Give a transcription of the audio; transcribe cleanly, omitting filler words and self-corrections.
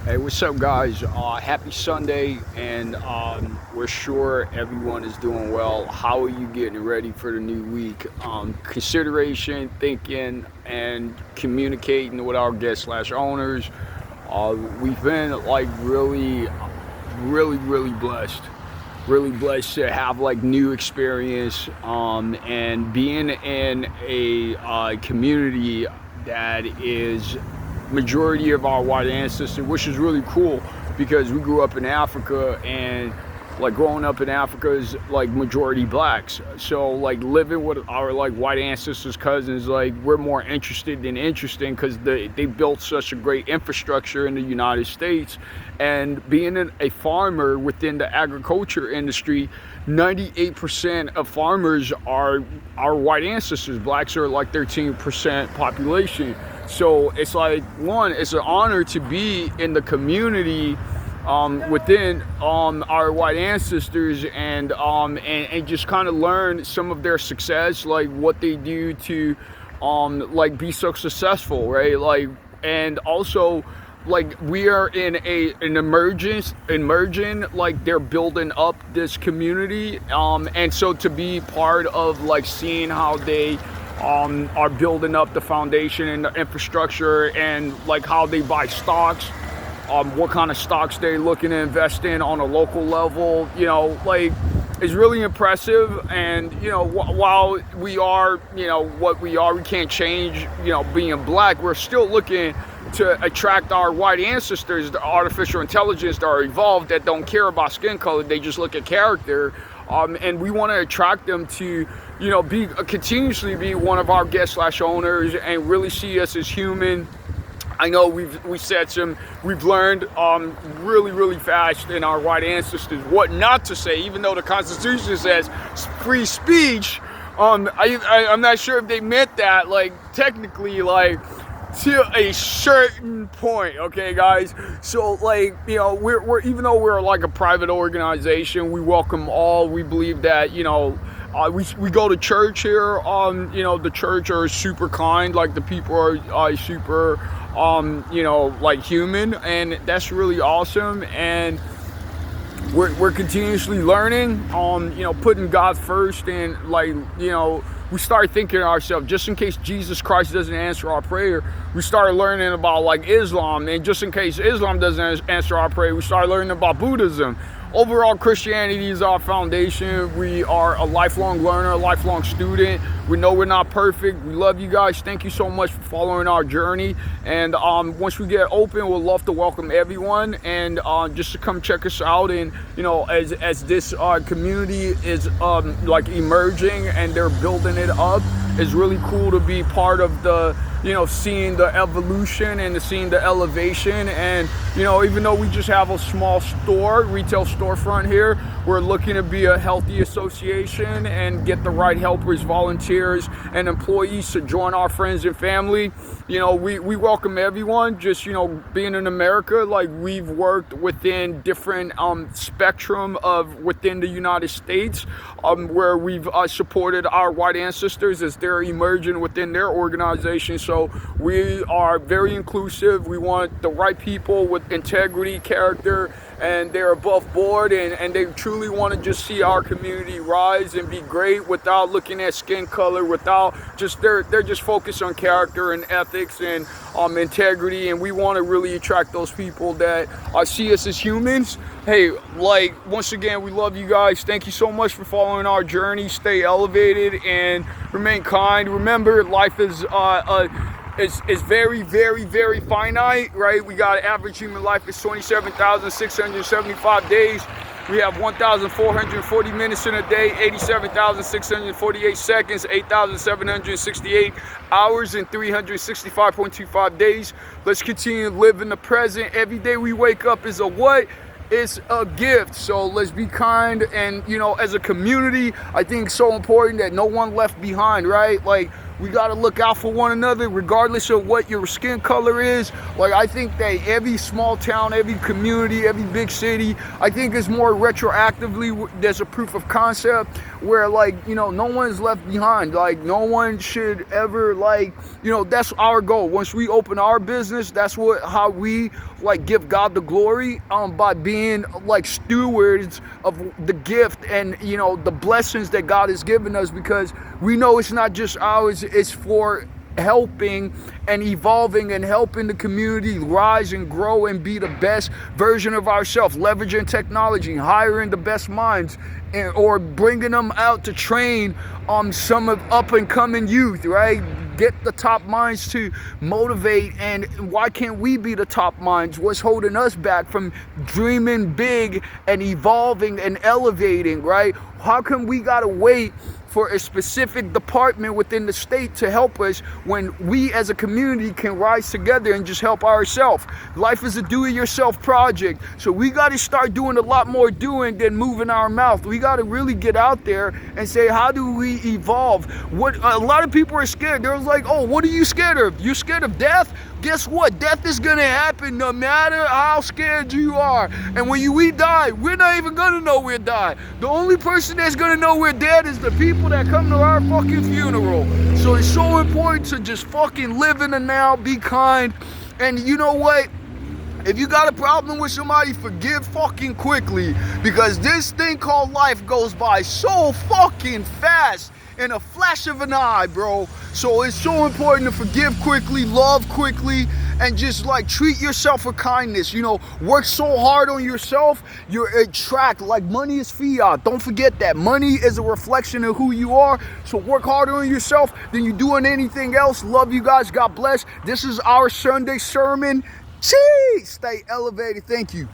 Hey, what's up, guys? Happy Sunday, and we're sure everyone is doing well. How are you getting ready for the new week? Consideration, thinking, and communicating with our guests slash owners. We've been like really blessed. Really blessed to have like new experience and being in a community that is majority of our white ancestors, which is really cool because we grew up in Africa, and like growing up in Africa is like majority blacks. So like living with our like white ancestors, cousins, like we're more interested than interesting because they built such a great infrastructure in the United States. And being a farmer within the agriculture industry, 98% of farmers are our white ancestors. Blacks are like 13% population. So it's like, one, it's an honor to be in the community within our white ancestors, and just kind of learn some of their success, like what they do to like be so successful, right? Like, and also like we are in an emerging, like they're building up this community, and so to be part of like seeing how they are building up the foundation and the infrastructure, and like how they buy stocks, what kind of stocks they're looking to invest in on a local level, like is really impressive. And while we are what we are, we can't change being black. We're still looking to attract our white ancestors, the artificial intelligence that are evolved, that don't care about skin color, they just look at character. And we want to attract them to, continuously be one of our guest slash owners and really see us as human. I know we've learned really fast in our white ancestors what not to say, even though the Constitution says free speech. I'm not sure if they meant that, like technically, like to a certain point, okay, guys. So like we're even though we're like a private organization, we welcome all. We believe that we go to church here. The church are super kind, like the people are super like human, and that's really awesome. And we're continuously learning, putting God first, and like we start thinking to ourselves, just in case Jesus Christ doesn't answer our prayer, we started learning about like Islam, and just in case Islam doesn't answer our prayer, we started learning about Buddhism. Overall, Christianity is our foundation. We are a lifelong learner, a lifelong student. We know we're not perfect. We love you guys. Thank you so much for following our journey. And once we get open, we'll love to welcome everyone, and just to come check us out. And as this community is like emerging and they're building it up, it's really cool to be part of the seeing the evolution and seeing the elevation. And even though we just have a small retail storefront here, we're looking to be a healthy association and get the right helpers, volunteers, and employees to join our friends and family. We welcome everyone. Just being in America, like we've worked within different spectrum of within the United States, where we've supported our white ancestors as they're emerging within their organization. So we are very inclusive. We want the right people with integrity, character, and they're above board, and they truly want to just see our community rise and be great without looking at skin color, without just they're just focused on character and ethics and integrity. And we want to really attract those people that see us as humans. Hey, like once again, we love you guys. Thank you so much for following our journey. Stay elevated and remain kind. Remember, life is very finite, right? We got average human life is 27,675 days. We have 1,440 minutes in a day, 87,648 seconds, 8,768 hours, and 365.25 days. Let's continue to live in the present. Every day we wake up is a what? It's a gift. So let's be kind. And as a community, I think it's so important that no one left behind, right? Like We got to look out for one another regardless of what your skin color is. Like, I think that every small town, every community, every big city, I think is more retroactively, there's a proof of concept where, like, you know, no one's left behind. Like, no one should ever, like, you know, that's our goal. Once we open our business, that's how we, like, give God the glory, by being, like, stewards of the gift and, you know, the blessings that God has given us, because we know it's not just ours, it's for helping and evolving and helping the community rise and grow and be the best version of ourselves, leveraging technology, hiring the best minds, or bringing them out to train some of up and coming youth, right? Get the top minds to motivate. And why can't we be the top minds? What's holding us back from dreaming big and evolving and elevating, right? How come we gotta wait for a specific department within the state to help us when we as a community can rise together and just help ourselves? Life is a do-it-yourself project, so we got to start doing a lot more doing than moving our mouth. We got to really get out there and say, how do we evolve? What a lot of people are scared. They're like, oh, what are you scared of? You're scared of death? Guess what? Death is gonna happen no matter how scared you are. And when we die, we're not even gonna know we're dying. The only person that's gonna know we're dead is the people that come to our fucking funeral. So it's so important to just fucking live in the now, be kind. And you know what? If you got a problem with somebody, forgive fucking quickly, because this thing called life goes by so fucking fast, in a flash of an eye, bro. So it's so important to forgive quickly, love quickly, and just, like, treat yourself with kindness. You know, work so hard on yourself, you're attract, like, money is fiat. Don't forget that. Money is a reflection of who you are. So work harder on yourself than you doing anything else. Love you guys. God bless. This is our Sunday sermon. Cheese! Stay elevated. Thank you.